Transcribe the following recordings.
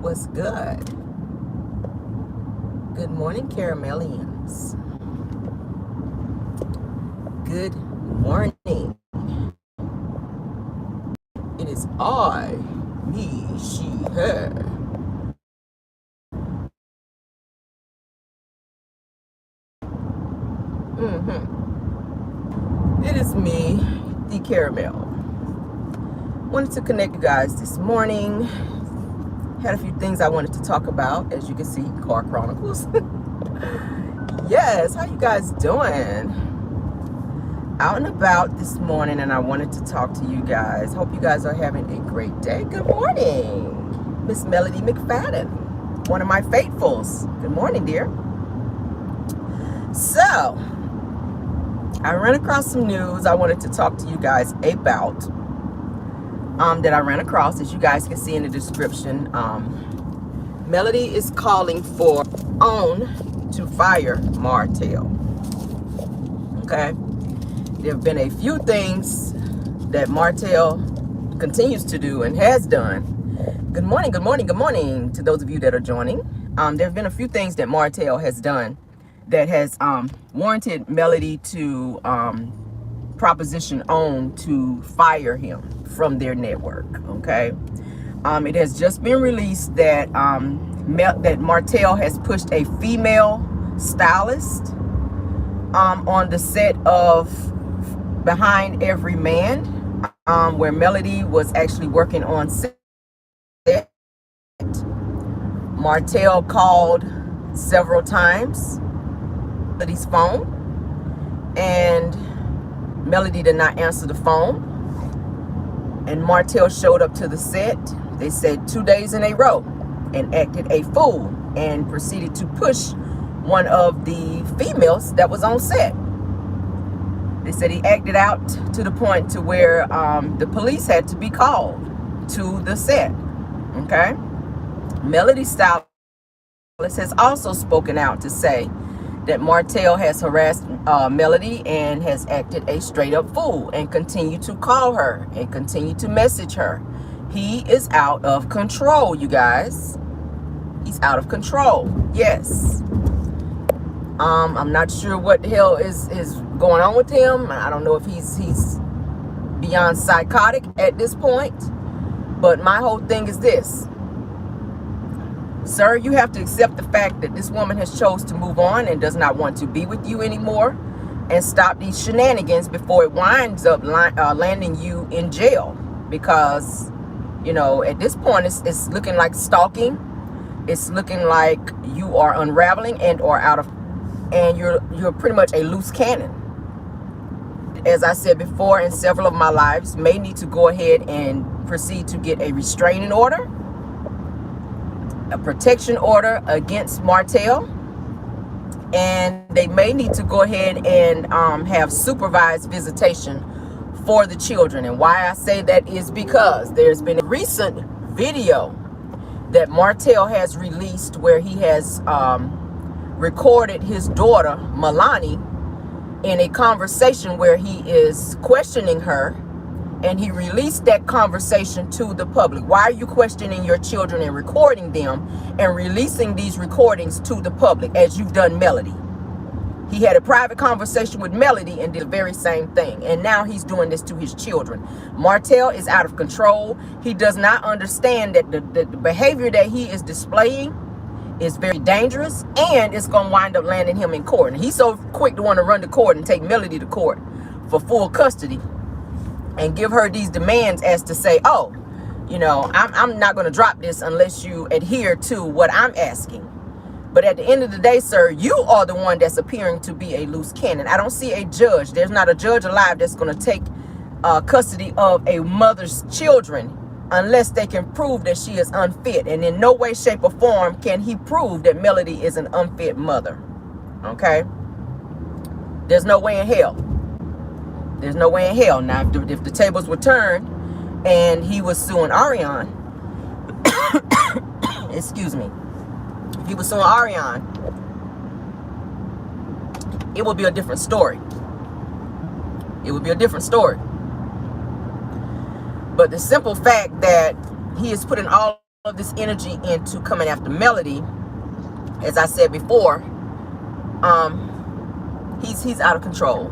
What's good? Good morning, Caramellians. Good morning. It is I, me, she, her. It is me, the Caramel. Wanted to connect you guys this morning. Had a few things I wanted to talk about. As you can see, car Chronicles. Yes, how you guys doing? Out and about this morning, and I wanted to talk to you guys. Hope you guys are having a great day. Good morning, Miss Melody McFadden, one of my faithfuls. Good morning, dear. So, I ran across some news I wanted to talk to you guys about. That I ran across, as you guys can see in the description. Melody is calling for OWN to fire Martell. Okay, there have been a few things that Martell continues to do and has done. Good morning, good morning, good morning to those of you that are joining. There have been a few things that Martell has done that has warranted Melody to proposition OWN to fire him from their network. Okay, it has just been released that that Martell has pushed a female stylist on the set of Behind Every Man, where Melody was actually working on set. Martell called several times Melody's phone, and Melody did not answer the phone. And Martell showed up to the set, they said 2 days in a row, and acted a fool and proceeded to push one of the females that was on set. They said he acted out to the point to where the police had to be called to the set. Okay, Melody stylist has also spoken out to say that Martell has harassed Melody and has acted a straight up fool and continued to call her and continue to message her. He is out of control, you guys. He's out of control. Yes. I'm not sure what the hell is going on with him. I don't know if he's beyond psychotic at this point. But my whole thing is this. Sir, you have to accept the fact that this woman has chose to move on and does not want to be with you anymore, and stop these shenanigans before it winds up landing you in jail. Because, you know, at this point, it's looking like stalking. It's looking like you are unraveling and you're pretty much a loose cannon. As I said before in several of my lives, may need to go ahead and proceed to get a restraining order, a protection order against Martell, and they may need to go ahead and have supervised visitation for the children. And why I say that is because there's been a recent video that Martell has released where he has recorded his daughter Milani in a conversation where he is questioning her. And he released that conversation to the public. Why are you questioning your children and recording them and releasing these recordings to the public, as you've done Melody? He had a private conversation with Melody and did the very same thing. And now he's doing this to his children. Martell is out of control. He does not understand that the behavior that he is displaying is very dangerous, and it's going to wind up landing him in court. And he's so quick to want to run to court and take Melody to court for full custody and give her these demands as to say, oh, you know, I'm not going to drop this unless you adhere to what I'm asking. But at the end of the day, sir, you are the one that's appearing to be a loose cannon. I don't see a judge. There's not a judge alive that's going to take custody of a mother's children unless they can prove that she is unfit. And in no way, shape, or form can he prove that Melody is an unfit mother. Okay? There's no way in hell. There's no way in hell. Now, if the tables were turned and he was suing Ariane, excuse me, if he was suing Ariane, it would be a different story. It would be a different story. But the simple fact that he is putting all of this energy into coming after Melody, as I said before, he's out of control.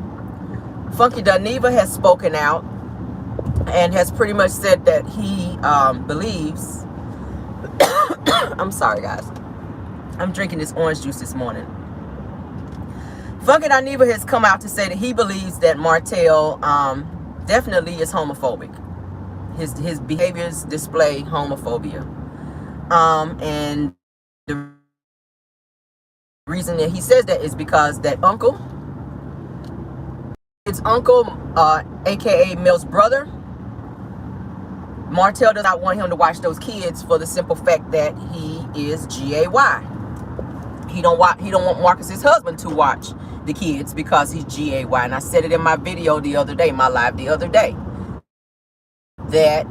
Funky Dineva has spoken out and has pretty much said that he believes I'm sorry guys, I'm drinking this orange juice this morning. Funky Dineva has come out to say that he believes that Martell definitely is homophobic. His behaviors display homophobia. And the reason that he says that is because that uncle, his uncle, aka Mel's brother, Martell does not want him to watch those kids for the simple fact that he is gay. He don't want Marcus's husband to watch the kids because he's gay. And I said it in my video the other day, my live the other day, that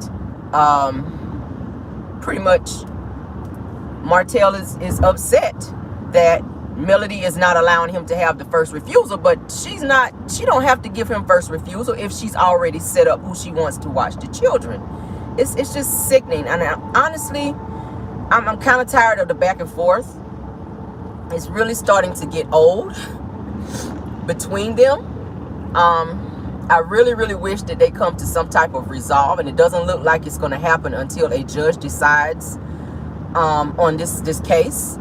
pretty much Martell is upset that Melody is not allowing him to have the first refusal, but she don't have to give him first refusal if she's already set up who she wants to watch the children. It's just sickening. And honestly, I'm kind of tired of the back and forth. It's really starting to get old between them. I really wish that they come to some type of resolve, and it doesn't look like it's going to happen until a judge decides on this case.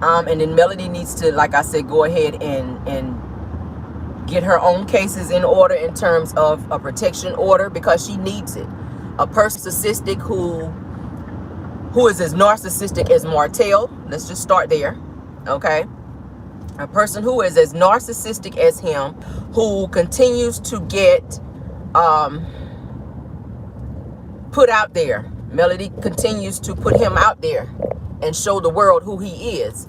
And then Melody needs to, like I said, go ahead and get her own cases in order in terms of a protection order, because she needs it. A person narcissistic who is as narcissistic as Martell, let's just start there, okay? A person who is as narcissistic as him, who continues to get put out there. Melody continues to put him out there and show the world who he is.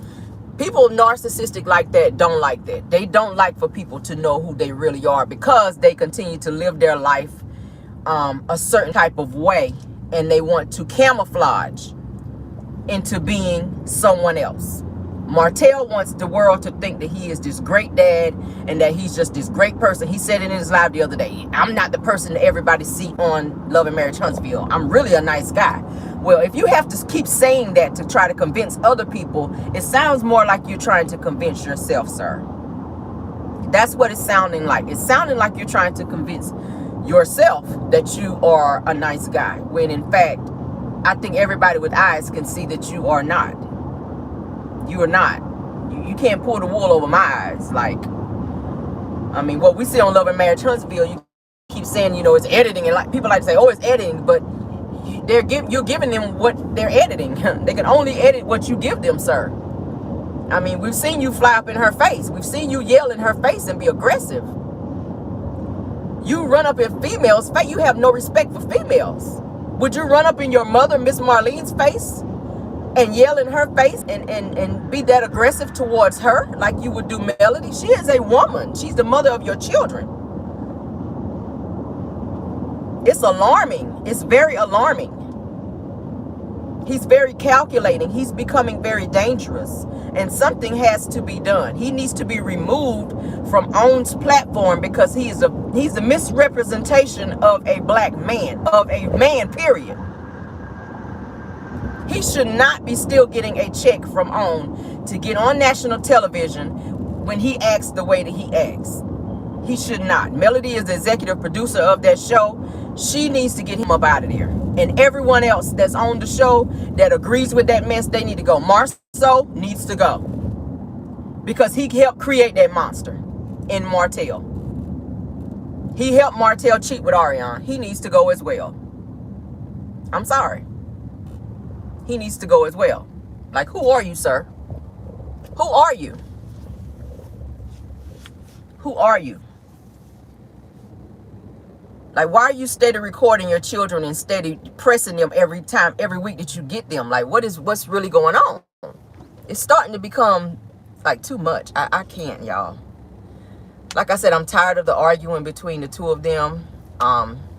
People narcissistic like that don't like that. They don't like for people to know who they really are, because they continue to live their life a certain type of way, and they want to camouflage into being someone else. Martell wants the world to think that he is this great dad and that he's just this great person. He said it in his live the other day, I'm not the person that everybody see on Love and Marriage Huntsville. I'm really a nice guy. Well, if you have to keep saying that to try to convince other people, it sounds more like you're trying to convince yourself, sir. That's what it's sounding like. It's sounding like you're trying to convince yourself that you are a nice guy, when in fact, I think everybody with eyes can see that you are not. You are not. You can't pull the wool over my eyes. Like, I mean, what we see on Love and Marriage Huntsville, you keep saying, you know, it's editing, and like people like to say, oh, it's editing, but you're giving them what they're editing. They can only edit what you give them, sir. I mean, we've seen you fly up in her face. We've seen you yell in her face and be aggressive. You run up in females' face. You have no respect for females. Would you run up in your mother, Miss Marlene's face, and yell in her face and be that aggressive towards her like you would do Melody? She is a woman. She's the mother of your children. It's alarming. It's very alarming. He's very calculating. He's becoming very dangerous. And something has to be done. He needs to be removed from OWN's platform, because he's a misrepresentation of a black man, of a man, period. He should not be still getting a check from OWN to get on national television when he acts the way that he acts. He should not. Melody is the executive producer of that show. She needs to get him up out of there. And everyone else that's on the show that agrees with that mess, they need to go. Marceau needs to go, because he helped create that monster in Martell. He helped Martell cheat with Ariane. He needs to go as well. I'm sorry. He needs to go as well. Like, who are you, sir? Who are you? Who are you? Like, why are you steady recording your children and steady pressing them every week that you get them? Like, what's really going on? It's starting to become like too much. I can't, y'all. Like I said, I'm tired of the arguing between the two of them.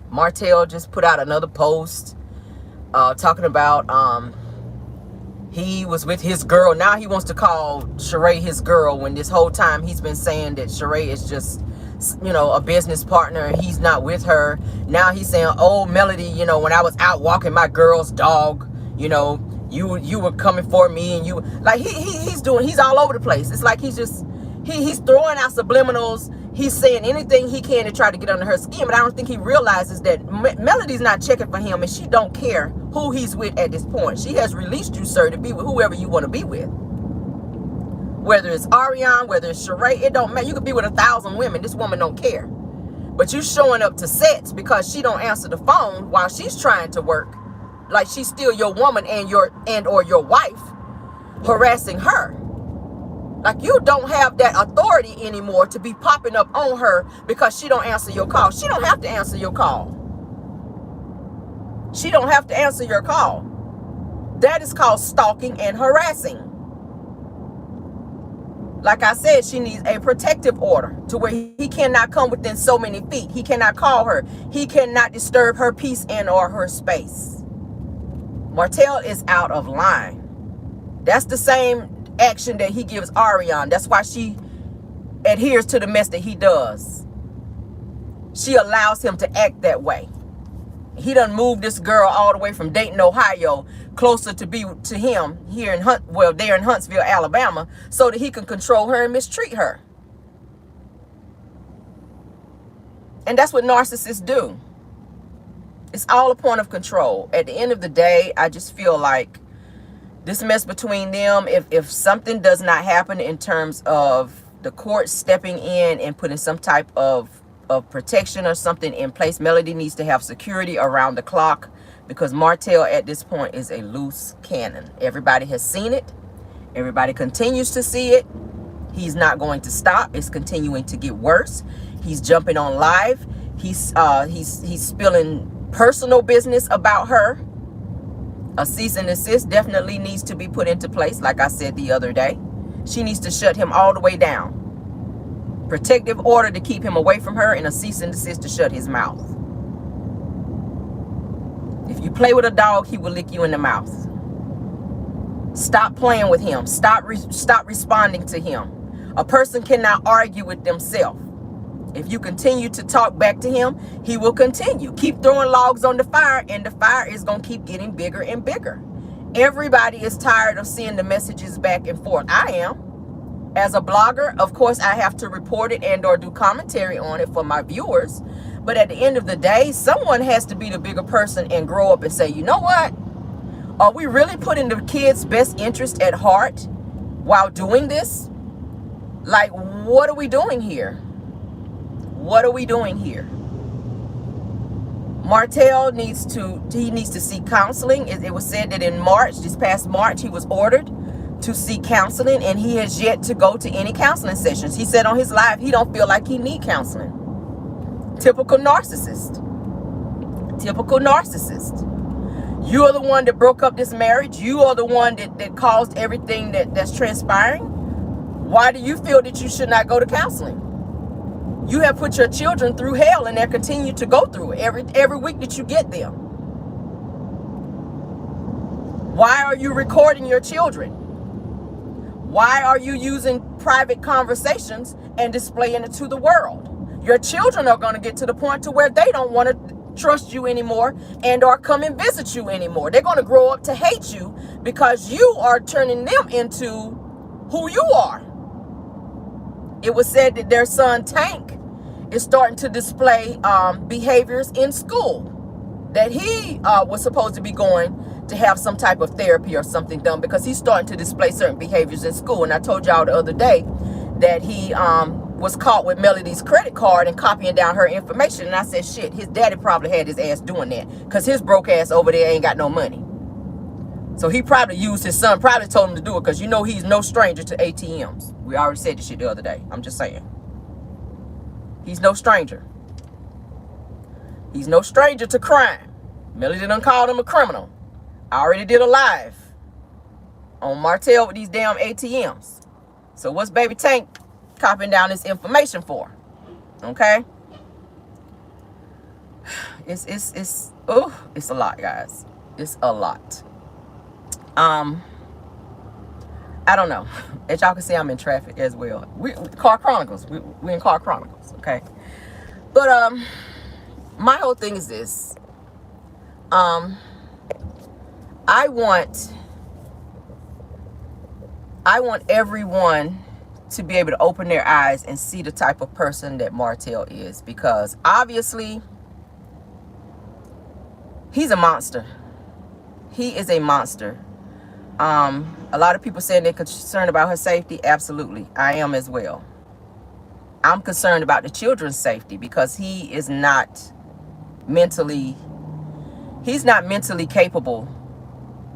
Martell just put out another post talking about he was with his girl. Now he wants to call Sheree his girl, when this whole time he's been saying that Sheree is just, you know, a business partner and he's not with her. Now he's saying, oh, Melody, you know, when I was out walking my girl's dog, You know, you were coming for me, and you like he's all over the place. It's like he's throwing out subliminals. He's saying anything he can to try to get under her skin, but I don't think he realizes that Melody's not checking for him, and she don't care who he's with at this point. She has released you, sir, to be with whoever you want to be with. Whether it's Ariane, whether it's Sheree, it don't matter. You could be with 1,000 women. This woman don't care. But you showing up to sets because she don't answer the phone while she's trying to work. Like she's still your woman and or your wife, harassing her. Like you don't have that authority anymore to be popping up on her because she don't answer your call. She don't have to answer your call. She don't have to answer your call. That is called stalking and harassing. Like I said, she needs a protective order to where he cannot come within so many feet. He cannot call her. He cannot disturb her peace and or her space. Martell is out of line. That's the same action that he gives Ariane. That's why she adheres to the mess that he does. She allows him to act that way. He done moved this girl all the way from Dayton, Ohio, closer to be to him here in there in Huntsville, Alabama, so that he can control her and mistreat her. And that's what narcissists do. It's all a point of control. At the end of the day, I just feel like this mess between them, if something does not happen in terms of the court stepping in and putting some type of protection or something in place, Melody needs to have security around the clock, because Martell at this point is a loose cannon. Everybody has seen it. Everybody continues to see it. He's not going to stop. It's continuing to get worse. He's jumping on live. He's spilling personal business about her. A cease and desist definitely needs to be put into place, like I said the other day. She needs to shut him all the way down. Protective order to keep him away from her, and a cease and desist to shut his mouth. If you play with a dog, he will lick you in the mouth. Stop playing with him. Stop responding to him. A person cannot argue with themselves. If you continue to talk back to him, he will continue. Keep throwing logs on the fire, and the fire is going to keep getting bigger and bigger. Everybody is tired of seeing the messages back and forth. I am. As a blogger, of course, I have to report it and or do commentary on it for my viewers. But at the end of the day, someone has to be the bigger person and grow up and say, you know what? Are we really putting the kids' best interest at heart while doing this? Like, what are we doing here? What are we doing here? Martell needs to seek counseling. It was said that in March, this past March, he was ordered to seek counseling, and he has yet to go to any counseling sessions. He said on his live he don't feel like he need counseling. Typical narcissist. Typical narcissist. You are the one that broke up this marriage. You are the one that caused everything that's transpiring. Why do you feel that you should not go to counseling? You have put your children through hell, and they continue to go through it every week that you get them. Why are you recording your children? Why are you using private conversations and displaying it to the world? Your children are going to get to the point to where they don't want to trust you anymore and or come and visit you anymore. They're going to grow up to hate you because you are turning them into who you are. It was said that their son Tank is starting to display behaviors in school that he was supposed to be going to have some type of therapy or something done, because he's starting to display certain behaviors in school. And I told y'all the other day that he was caught with Melody's credit card and copying down her information. And I said, shit, his daddy probably had his ass doing that, because his broke ass over there ain't got no money. So he probably used his son, probably told him to do it, because you know he's no stranger to ATMs. We already said this shit the other day. I'm just saying. He's no stranger. He's no stranger to crime. Melody done called him a criminal. I already did a live on Martell with these damn ATMs. So what's baby Tank copying down this information for? Okay? It's a lot, guys. It's a lot. I don't know. As y'all can see, I'm in traffic as well. Car Chronicles. We in Car Chronicles, okay? But my whole thing is this. I want everyone to be able to open their eyes and see the type of person that Martell is, because obviously he's a monster. He is a monster. A lot of people saying they're concerned about her safety. Absolutely, I am as well. I'm concerned about the children's safety, because he's not mentally capable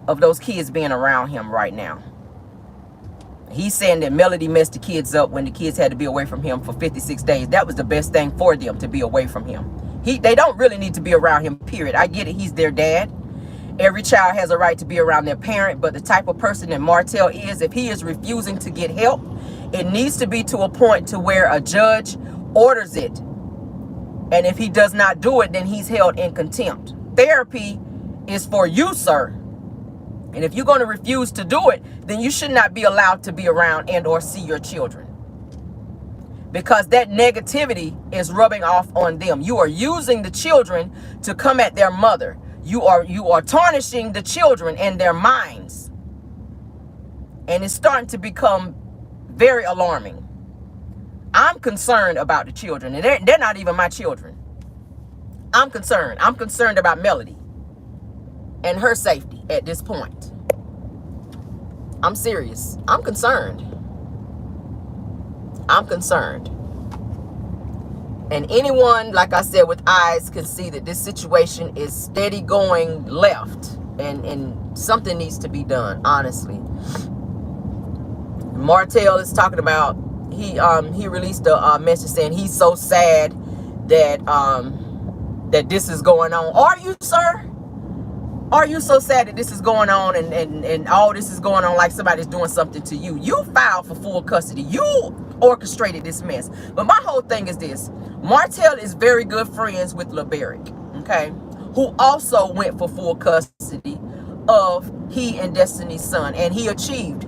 of those kids being around him right now. He's saying that Melody messed the kids up when the kids had to be away from him for 56 days. That was the best thing for them, to be away from him. They don't really need to be around him, period. I get it. He's their dad. Every child has a right to be around their parent, but the type of person that Martell is, if he is refusing to get help, it needs to be to a point to where a judge orders it. And if he does not do it, then he's held in contempt. Therapy is for you, sir. And if you're going to refuse to do it, then you should not be allowed to be around and or see your children, because that negativity is rubbing off on them. You are using the children to come at their mother. You are tarnishing the children and their minds. And it's starting to become very alarming. I'm concerned about the children, and they're not even my children. I'm concerned. I'm concerned about Melody and her safety at this point. I'm serious. I'm concerned. I'm concerned. And anyone, like I said, with eyes can see that this situation is steady going left, and something needs to be done, honestly. Martell is talking about, he released a message saying he's so sad that that this is going on. Are you, sir? Are you so sad that this is going on, and all this is going on like somebody's doing something to you? You filed for full custody. You orchestrated this mess. But my whole thing is this. Martell is very good friends with LeBerick, okay, who also went for full custody of he and Destiny's son, and he achieved.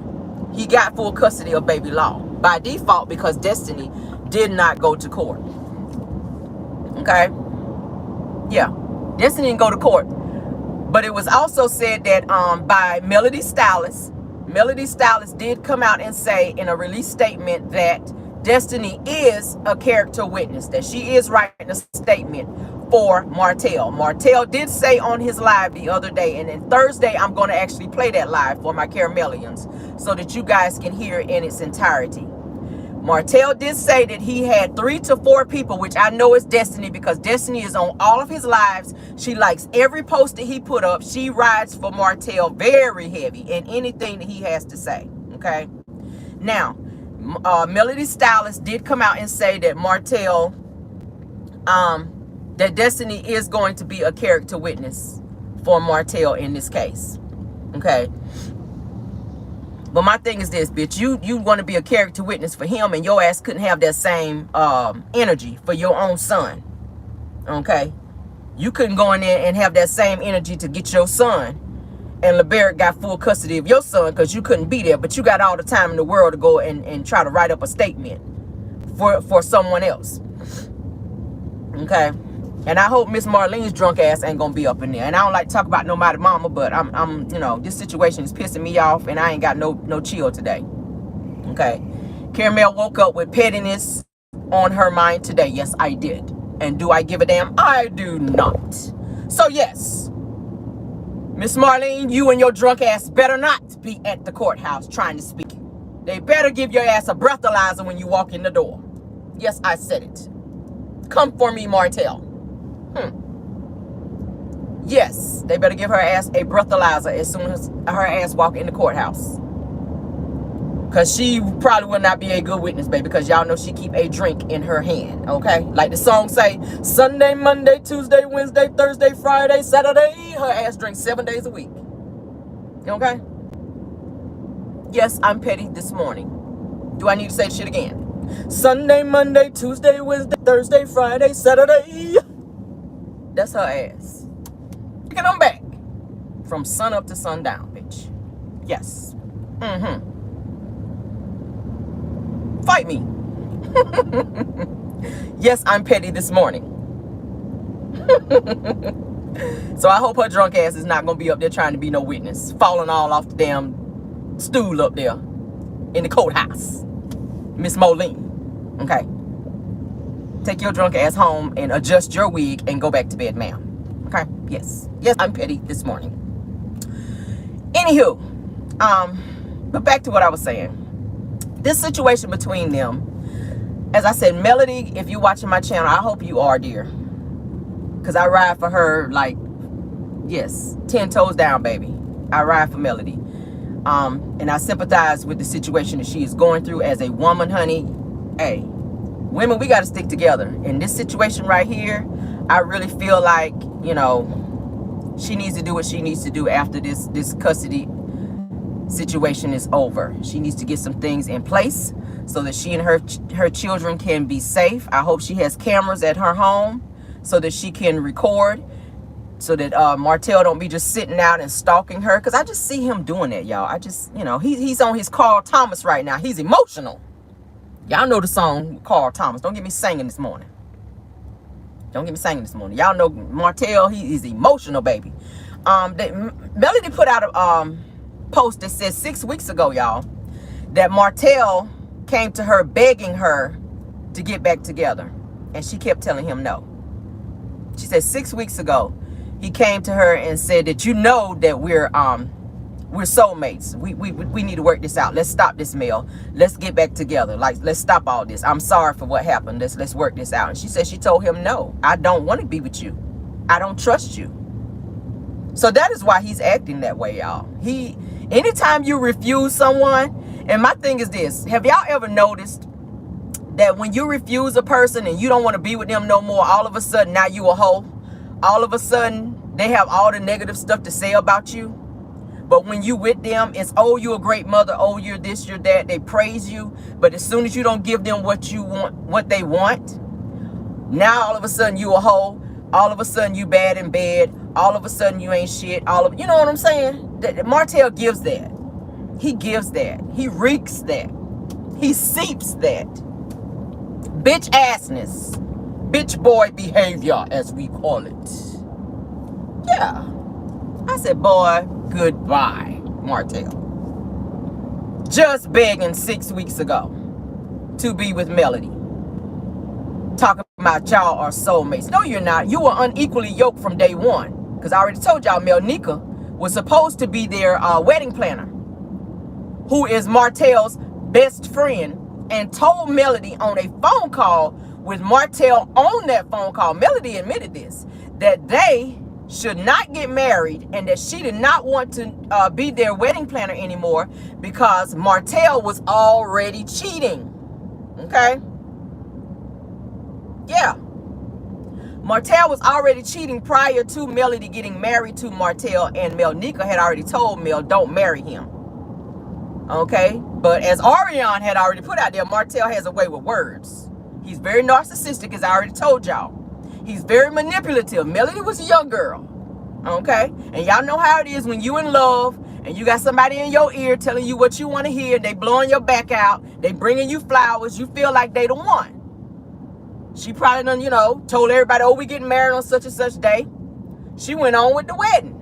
He got full custody of baby Law by default, because Destiny did not go to court. Okay? Yeah, Destiny didn't go to court. But it was also said that by Melody Stylist. Melody Stylist did come out and say in a release statement that Destiny is a character witness, that she is writing a statement for Martell. Martell did say on his live the other day, and then Thursday I'm going to actually play that live for my Caramelians so that you guys can hear it in its entirety. Martell did say that he had 3 to 4 people, which I know is Destiny, because Destiny is on all of his lives. She likes every post that he put up. She rides for Martell very heavy in anything that he has to say. Okay. Now, Melody Stylist did come out and say that Martell, that Destiny is going to be a character witness for Martell in this case. Okay. But my thing is this, bitch, you want to be a character witness for him, and your ass couldn't have that same energy for your own son. Okay? You couldn't go in there and have that same energy to get your son, and LeBerick got full custody of your son because you couldn't be there, but you got all the time in the world to go and try to write up a statement for someone else. Okay? And I hope Miss Marlene's drunk ass ain't gonna be up in there. And I don't like to talk about nobody mama, but I'm you know, this situation is pissing me off, and I ain't got no chill today. Okay. Caramel woke up with pettiness on her mind today. Yes, I did. And do I give a damn? I do not. So yes, Miss Marlene, you and your drunk ass better not be at the courthouse trying to speak. They better give your ass a breathalyzer when you walk in the door. Yes, I said it. Come for me, Martell. Yes, they better give her ass a breathalyzer as soon as her ass walk in the courthouse. Because she probably will not be a good witness, baby, because y'all know she keep a drink in her hand, okay? Like the song say, Sunday, Monday, Tuesday, Wednesday, Thursday, Friday, Saturday. Her ass drinks 7 days a week. Okay? Yes, I'm petty this morning. Do I need to say shit again? Sunday, Monday, Tuesday, Wednesday, Thursday, Friday, Saturday. That's her ass. And I'm back from sun up to sundown, bitch. Yes. Fight me. Yes, I'm petty this morning. So I hope her drunk ass is not going to be up there trying to be no witness, falling all off the damn stool up there in the courthouse. Miss Moline. Okay. Take your drunk ass home and adjust your wig and go back to bed, ma'am. Okay? Yes. Yes, I'm petty this morning. Anywho, but back to what I was saying. This situation between them, as I said, Melody, if you're watching my channel, I hope you are, dear. Because I ride for her like, yes, 10 toes down, baby. I ride for Melody. And I sympathize with the situation that she is going through as a woman, honey. Hey, women, we got to stick together. In this situation right here, I really feel like, you know, she needs to do what she needs to do after this custody situation is over. She needs to get some things in place so that she and her children can be safe. I hope she has cameras at her home so that she can record, so that Martell don't be just sitting out and stalking her. Because I just see him doing that, y'all. I just, you know, he's on his Carl Thomas right now. He's emotional. Y'all know the song Carl Thomas. Don't get me singing this morning. Don't get me singing this morning. Y'all know Martell, he's emotional, baby. Melody put out a post that says 6 weeks ago, y'all, that Martell came to her begging her to get back together. And she kept telling him no. She said 6 weeks ago, he came to her and said that, you know, that we're soulmates. We need to work this out. Let's stop this, Mel. Let's get back together. Like, let's stop all this. I'm sorry for what happened. Let's work this out. And she said she told him, no, I don't want to be with you. I don't trust you. So that is why he's acting that way, y'all. Anytime you refuse someone, and my thing is this, have y'all ever noticed that when you refuse a person and you don't want to be with them no more, all of a sudden now you a hoe? All of a sudden they have all the negative stuff to say about you. But when you with them, it's, oh, you're a great mother, oh, you're this, you're that. They praise you. But as soon as you don't give them what you want, what they want, now all of a sudden you a hoe. All of a sudden you bad in bed. All of a sudden you ain't shit. You know what I'm saying? Martell gives that. He gives that. He reeks that. He seeps that. Bitch assness. Bitch boy behavior, as we call it. Yeah. I said, boy, goodbye, Martell. Just begging 6 weeks ago to be with Melody. Talking about y'all are soulmates. No, you're not. You were unequally yoked from day one. Because I already told y'all Melnica was supposed to be their wedding planner, who is Martell's best friend, and told Melody on a phone call with Martell on that phone call. Melody admitted this, that they should not get married and that she did not want to be their wedding planner anymore because Martell was already cheating. Okay? Yeah. Martell was already cheating prior to Melody getting married to Martell, and Melnica had already told Mel, don't marry him. Okay? But as Ariane had already put out there, Martell has a way with words. He's very narcissistic, as I already told y'all. He's very manipulative. Melody was a young girl. Okay? And y'all know how it is when you in love and you got somebody in your ear telling you what you want to hear. They blowing your back out. They bringing you flowers. You feel like they the one. She probably done, you know, told everybody, oh, we getting married on such and such day. She went on with the wedding.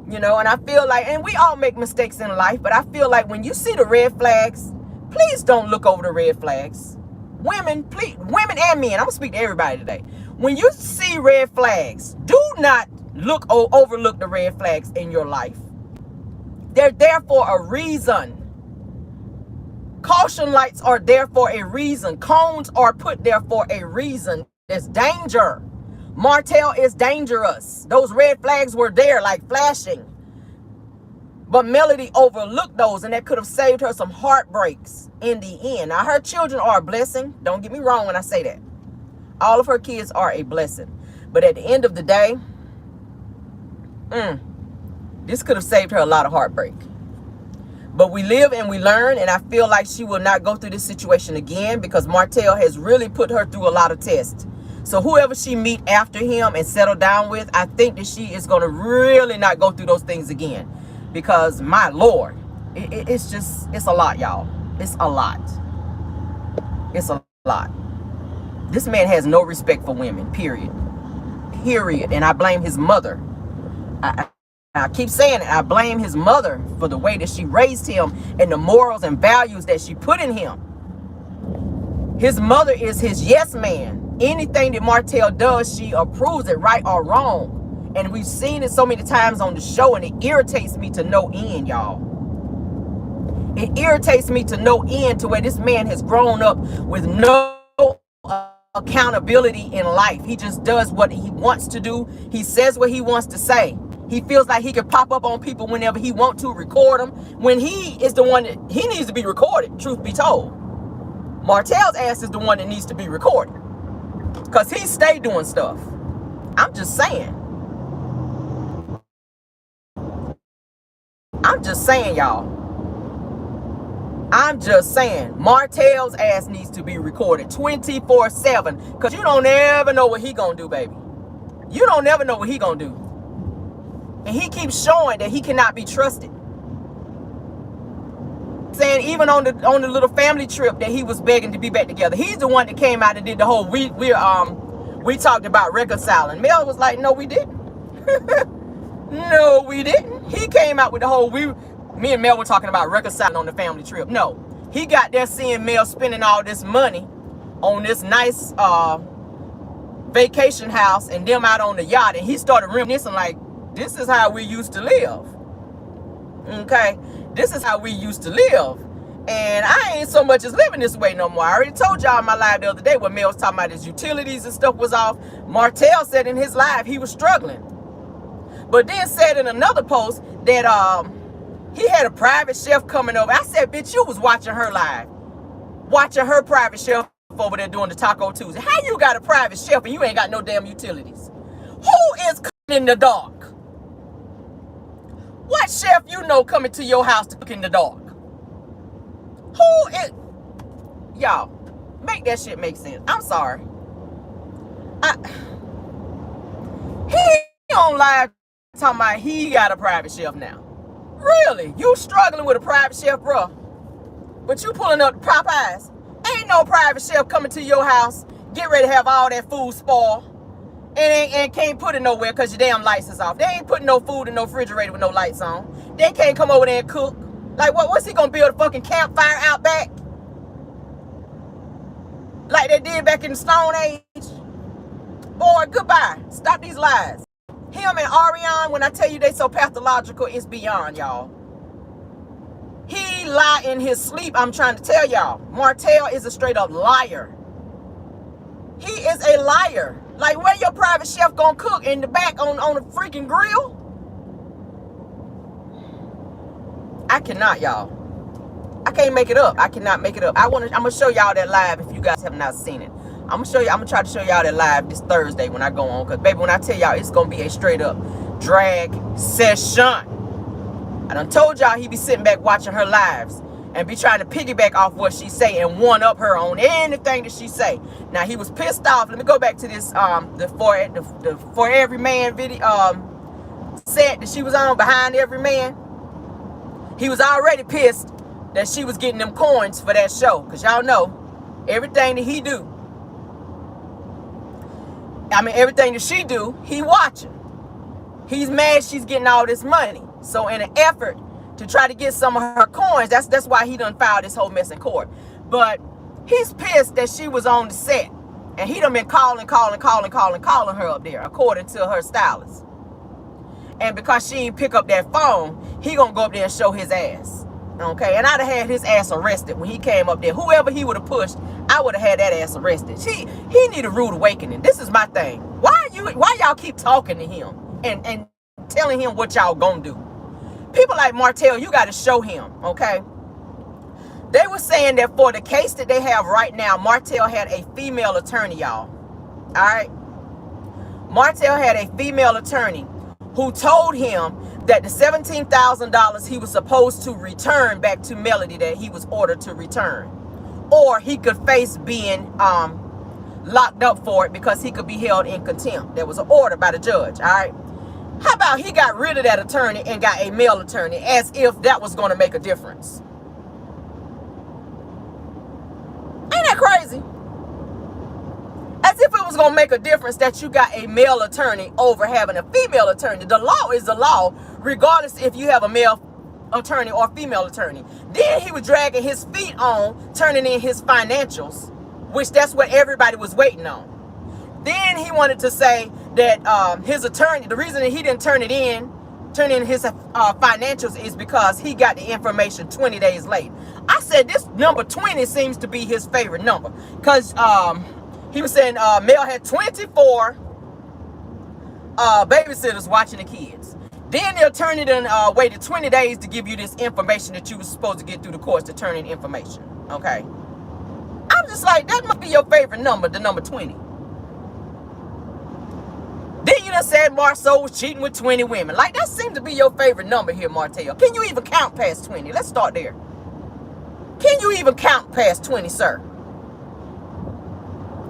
You know, and I feel like, and we all make mistakes in life, but I feel like when you see the red flags, please don't look over the red flags. Women, please, women and men, I'm going to speak to everybody today. When you see red flags, do not overlook the red flags in your life. They're there for a reason. Caution lights are there for a reason. Cones are put there for a reason. There's danger. Martell is dangerous. Those red flags were there, like flashing. But Melody overlooked those, and that could have saved her some heartbreaks in the end. Now, her children are a blessing. Don't get me wrong when I say that. All of her kids are a blessing. But at the end of the day, this could have saved her a lot of heartbreak. But we live and we learn, and I feel like she will not go through this situation again because Martell has really put her through a lot of tests. So whoever she meet after him and settle down with, I think that she is going to really not go through those things again. Because, my Lord, it's a lot, y'all. It's a lot. It's a lot. This man has no respect for women, period. period. And I blame his mother. I keep saying it. I blame his mother for the way that she raised him and the morals and values that she put in him. His mother is his yes man. Anything that Martell does, she approves it, right or wrong. And we've seen it so many times on the show, and it irritates me to no end, y'all. It irritates me to no end, to where this man has grown up with no accountability in life. He just does what he wants to do. He says what he wants to say. He feels like he can pop up on people whenever he wants to, record them, when he is the one that he needs to be recorded, truth be told. Martell's ass is the one that needs to be recorded, because he stay doing stuff. I'm just saying. I'm just saying, y'all. I'm just saying. Martell's ass needs to be recorded 24/7, because you don't ever know what he gonna do, baby. You don't never know what he gonna do. And he keeps showing that he cannot be trusted. Saying even on the little family trip that he was begging to be back together, he's the one that came out and did the whole we talked about reconciling. Mel was like, no, we didn't. No, we didn't. He came out with the whole me and Mel were talking about reconciling on the family trip. No, he got there seeing Mel spending all this money on this nice vacation house and them out on the yacht, and he started reminiscing like, this is how we used to live. Okay, this is how we used to live. And I ain't so much as living this way no more. I already told y'all in my live the other day when Mel was talking about his utilities and stuff was off. Martell said in his live he was struggling. But then said in another post that he had a private chef coming over. I said, bitch, you was watching her live. Watching her private chef over there doing the Taco Tuesday. How you got a private chef and you ain't got no damn utilities? Who is cooking in the dark? What chef you know coming to your house to cook in the dark? Who is... Y'all, make that shit make sense. I'm sorry. He on live talking about he got a private chef now. Really? You struggling with a private chef, bro? But you pulling up the Popeyes. Ain't no private chef coming to your house, get ready to have all that food spoil, and can't put it nowhere because your damn lights is off. They ain't putting no food in no refrigerator with no lights on. They can't come over there and cook. Like, what's he gonna build a fucking campfire out back? Like they did back in the Stone Age? Boy, goodbye. Stop these lies. Him and Ariane, when I tell you they so pathological, it's beyond, y'all. He lie in his sleep, I'm trying to tell y'all. Martell is a straight up liar. He is a liar. Like, where your private chef gonna cook? In the back on a freaking grill? I cannot, y'all. I can't make it up. I cannot make it up. I'm gonna show y'all that live if you guys have not seen it. I'm gonna try to show y'all that live this Thursday when I go on. Because, baby, when I tell y'all, it's gonna be a straight up drag session. I done told y'all he be sitting back watching her lives and be trying to piggyback off what she say and one up her on anything that she say. Now, he was pissed off. Let me go back to this the For Every Man video set that she was on, Behind Every Man. He was already pissed that she was getting them coins for that show, because y'all know everything that he do, everything that she do, he watching. He's mad she's getting all this money. So in an effort to try to get some of her coins, that's why he done filed this whole mess in court. But he's pissed that she was on the set, and he done been calling her up there, according to her stylist. And because she didn't pick up that phone, he gonna go up there and show his ass. Okay, and I'd have had his ass arrested when he came up there. Whoever he would have pushed, I would have had that ass arrested. He need a rude awakening. This is my thing. Why y'all keep talking to him and telling him what y'all gonna do? People like Martell, you gotta show him, okay? They were saying that for the case that they have right now, Martell had a female attorney, y'all. Alright? Martell had a female attorney who told him that the $17,000 he was supposed to return back to Melody, that he was ordered to return, or he could face being locked up for it because he could be held in contempt. There was an order by the judge. All right, how about he got rid of that attorney and got a male attorney, as if that was going to make a difference? Ain't that crazy? As if it was going to make a difference that you got a male attorney over having a female attorney. The law is the law, regardless if you have a male attorney or female attorney. Then he was dragging his feet on turning in his financials, which that's what everybody was waiting on. Then he wanted to say that his attorney, the reason that he didn't turn in his financials is because he got the information 20 days late. I said this number 20 seems to be his favorite number, because he was saying Mel had 24 babysitters watching the kids. Then the attorney then waited 20 days to give you this information that you were supposed to get through the courts to turn in information. Okay. I'm just like, that must be your favorite number, the number 20. Then you done said Marceau was cheating with 20 women. Like, that seems to be your favorite number here, Martell. Can you even count past 20? Let's start there. Can you even count past 20, sir?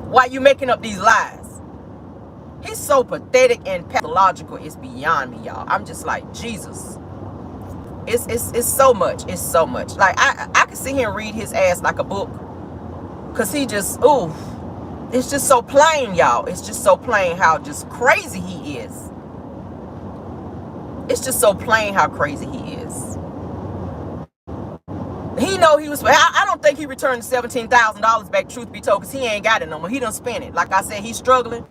Why you making up these lies? He's so pathetic and pathological. It's beyond me, y'all. I'm just like, Jesus. It's so much. It's so much. Like, I can sit here and read his ass like a book. Because he just, ooh. It's just so plain, y'all. It's just so plain how just crazy he is. It's just so plain how crazy he is. He know he was, I don't think he returned $17,000 back, truth be told, because he ain't got it no more. He done spent it. Like I said, he's struggling.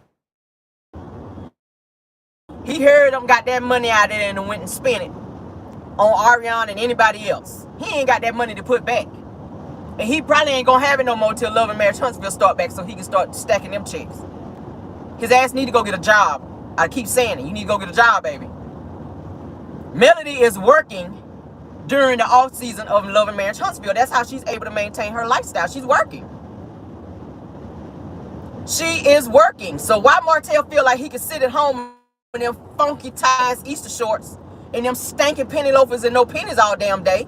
He heard them got that money out there and went and spent it on Ariana and anybody else. He ain't got that money to put back. And he probably ain't gonna have it no more till Love and Marriage Huntsville start back so he can start stacking them checks. His ass need to go get a job. I keep saying it. You need to go get a job, baby. Melody is working during the off season of Love and Marriage Huntsville. That's how she's able to maintain her lifestyle. She's working. She is working. So why Martell feel like he can sit at home in them funky ties, Easter shorts, and them stinking penny loafers and no pennies all damn day,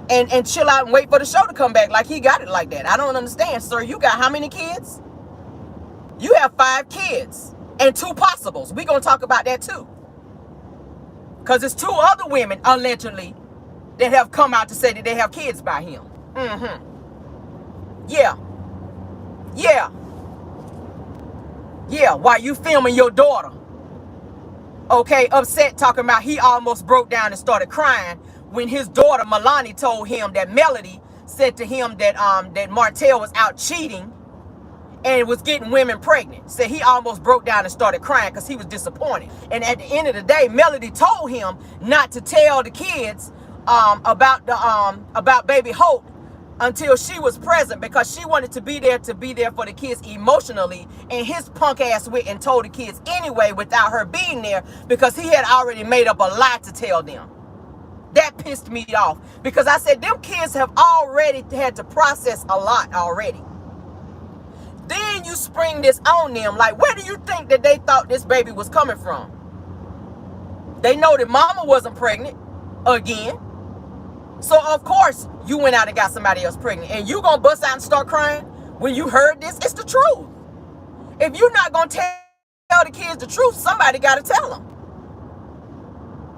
and chill out and wait for the show to come back like he got it like that? I don't understand, sir. You got how many kids? You have 5 kids and 2 possibles. We're going to talk about that too. Because there's 2 other women, allegedly, that have come out to say that they have kids by him. Yeah. While you filming your daughter, okay, upset, talking about he almost broke down and started crying when his daughter Milani told him that Melody said to him that that Martell was out cheating and was getting women pregnant. Said he almost broke down and started crying because he was disappointed. And at the end of the day, Melody told him not to tell the kids about baby Hope until she was present, because she wanted to be there for the kids emotionally, and his punk ass went and told the kids anyway without her being there because he had already made up a lie to tell them. That pissed me off, because I said them kids have already had to process a lot already. Then you spring this on them. Like, where do you think that they thought this baby was coming from? They know that mama wasn't pregnant again. So, of course, you went out and got somebody else pregnant. And you going to bust out and start crying when you heard this? It's the truth. If you're not going to tell the kids the truth, somebody got to tell them.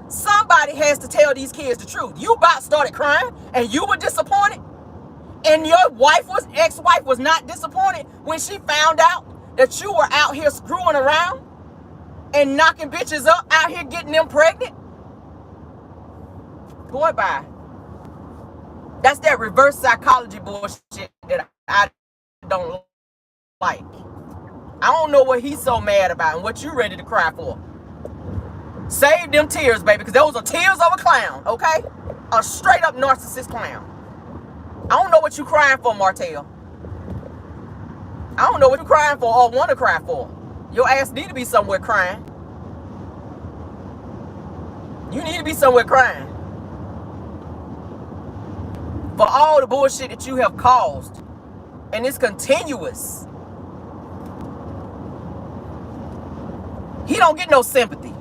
Somebody has to tell these kids the truth. You about started crying and you were disappointed. And your ex-wife was not disappointed when she found out that you were out here screwing around and knocking bitches up, out here getting them pregnant. Boy, bye. That's that reverse psychology bullshit that I don't like. I don't know what he's so mad about and what you ready to cry for. Save them tears, baby, because those are tears of a clown, okay? A straight up narcissist clown. I don't know what you crying for, Martell. I don't know what you crying for or want to cry for. Your ass need to be somewhere crying. You need to be somewhere crying. For all the bullshit that you have caused. And it's continuous. He don't get no sympathy.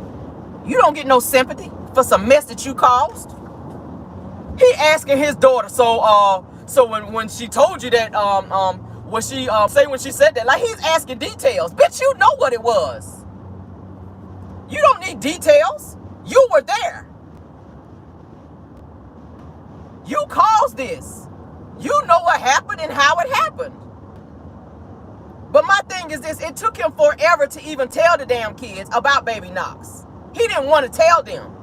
You don't get no sympathy for some mess that you caused. He asking his daughter, so when she told you that, what she say when she said that, like, he's asking details. Bitch, you know what it was. You don't need details. You were there. You caused this. You know what happened and how it happened. But my thing is this, it took him forever to even tell the damn kids about baby Knox. He didn't want to tell them.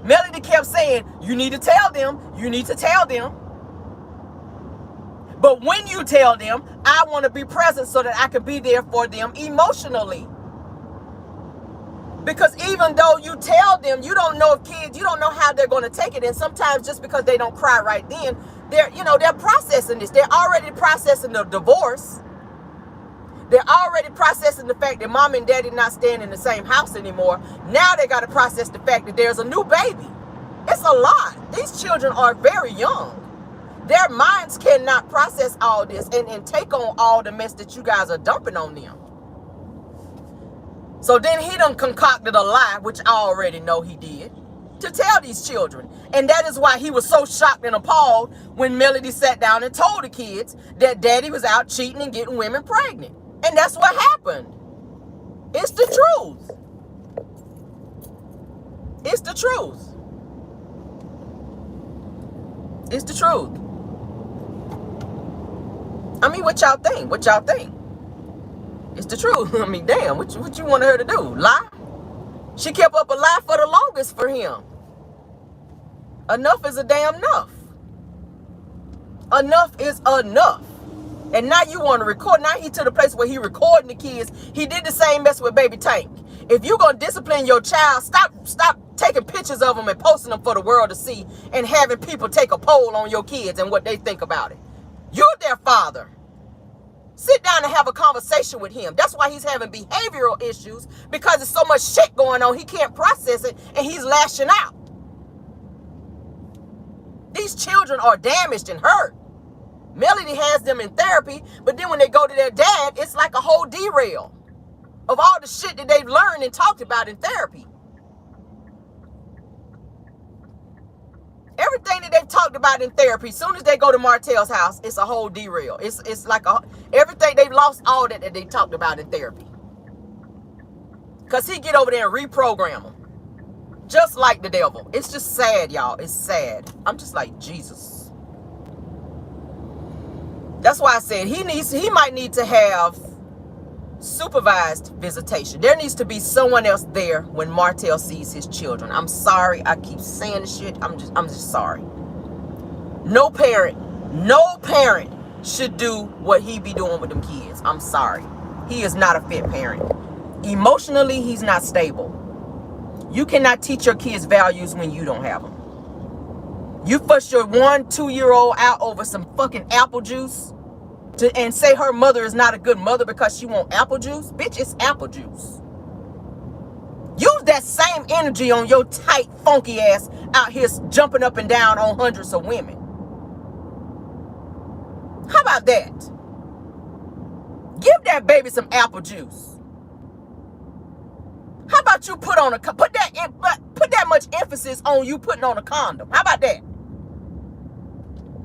Melody kept saying, you need to tell them, you need to tell them. But when you tell them, I want to be present so that I can be there for them emotionally. Because even though you tell them, you don't know if kids, you don't know how they're going to take it. And sometimes just because they don't cry right then, they're processing this. They're already processing the divorce. They're already processing the fact that mom and daddy not staying in the same house anymore. Now they got to process the fact that there's a new baby. It's a lot. These children are very young. Their minds cannot process all this and take on all the mess that you guys are dumping on them. So then he done concocted a lie, which I already know he did, to tell these children. And that is why he was so shocked and appalled when Melody sat down and told the kids that daddy was out cheating and getting women pregnant. And that's what happened. It's the truth. It's the truth. It's the truth. I mean, what y'all think? What y'all think? It's the truth. I mean, damn, what you want her to do? Lie? She kept up a lie for the longest for him. Enough is a damn enough. Enough is enough. And now you want to record. Now he to the place where he recording the kids. He did the same mess with baby Tank. If you're going to discipline your child, stop taking pictures of them and posting them for the world to see and having people take a poll on your kids and what they think about it. You're their father. Sit down and have a conversation with him. That's why he's having behavioral issues, because there's so much shit going on. He can't process it and he's lashing out. These children are damaged and hurt. Melody has them in therapy, but then when they go to their dad, it's like a whole derail of all the shit that they've learned and talked about in therapy. Everything that they've talked about in therapy, as soon as they go to Martell's house, it's a whole derail. It's like everything, they've lost all that they talked about in therapy. Because he get over there and reprogram them. Just like the devil. It's just sad, y'all. It's sad. I'm just like, Jesus. That's why I said he might need to have supervised visitation. There needs to be someone else there when Martell sees his children. I'm sorry. I keep saying this shit. I'm just sorry. No parent should do what he be doing with them kids. I'm sorry. He is not a fit parent. Emotionally, he's not stable. You cannot teach your kids values when you don't have them. You fuss your 1-2-year-old out over some fucking apple juice and say her mother is not a good mother because she want apple juice? Bitch, it's apple juice. Use that same energy on your tight, funky ass out here jumping up and down on hundreds of women. How about that? Give that baby some apple juice. How about you put that much emphasis on you putting on a condom? How about that?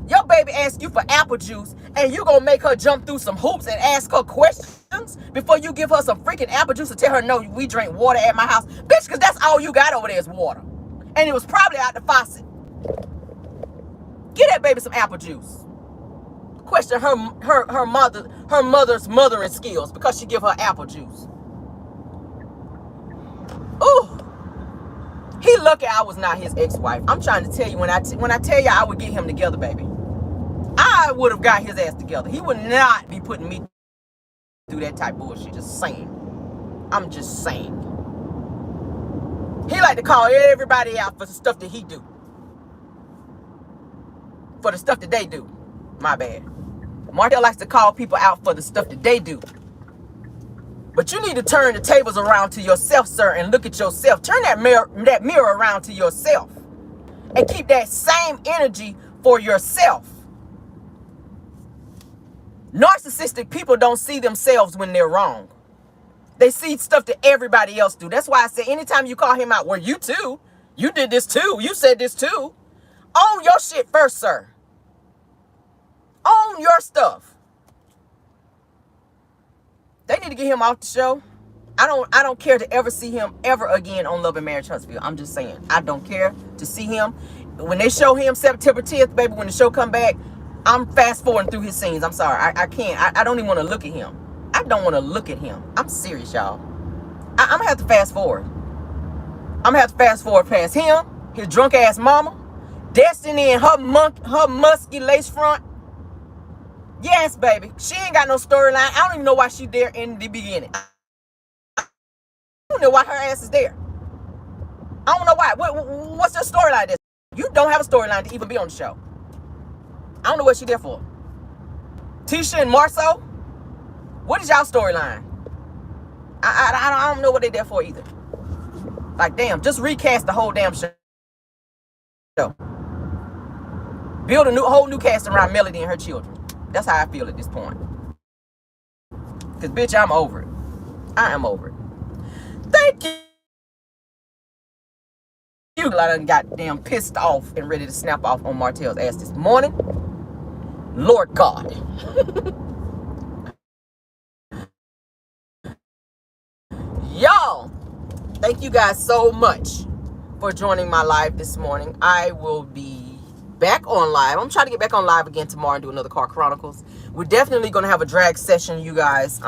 Your baby asks you for apple juice and you gonna make her jump through some hoops and ask her questions before you give her some freaking apple juice and tell her, no, we drink water at my house. Bitch, because that's all you got over there is water. And it was probably out the faucet. Get that baby some apple juice. Question her mother's mothering skills because she give her apple juice. Ooh. He lucky I was not his ex-wife. I'm trying to tell you, when I tell you I would get him together, baby, I would have got his ass together. He would not be putting me through that type of bullshit. Just saying. I'm just saying. He like to call everybody out for the stuff that he do. For the stuff that they do. My bad. Martell likes to call people out for the stuff that they do. But you need to turn the tables around to yourself, sir, and look at yourself. Turn that mirror around to yourself. And keep that same energy for yourself. Narcissistic people don't see themselves when they're wrong. They see stuff that everybody else do. That's why I say anytime you call him out, well, you too. You did this too. You said this too. Own your shit first, sir. Own your stuff. They need to get him off the show. I don't care to ever see him ever again on Love and Marriage Huntsville. I'm just saying. I don't care to see him. When they show him September 10th, baby, when the show come back, I'm fast forwarding through his scenes. I'm sorry. I can't. I don't even want to look at him. I don't want to look at him. I'm serious, y'all. I'm going to have to fast forward. I'm going to have to fast forward past him, his drunk ass mama, Destiny and her musky lace front. Yes, baby. She ain't got no storyline. I don't even know why she there in the beginning. I don't know why her ass is there. I don't know why. What's her storyline? This you don't have a storyline to even be on the show. I don't know what she there for. Tisha and Marceau, what is y'all storyline? I don't know what they there for either. Like, damn, just recast the whole damn show. Build a whole new cast around Melody and her children. That's how I feel at this point. Because, bitch, I'm over it. I am over it. Thank you. I done got damn pissed off and ready to snap off on Martell's ass this morning. Lord God. Y'all, thank you guys so much for joining my live this morning. I will be back on live. I'm trying to get back on live again tomorrow and do another Car Chronicles. We're definitely going to have a drag session, you guys,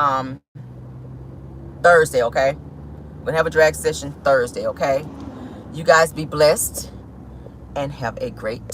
Thursday, okay? We're going to have a drag session Thursday, okay? You guys be blessed and have a great day.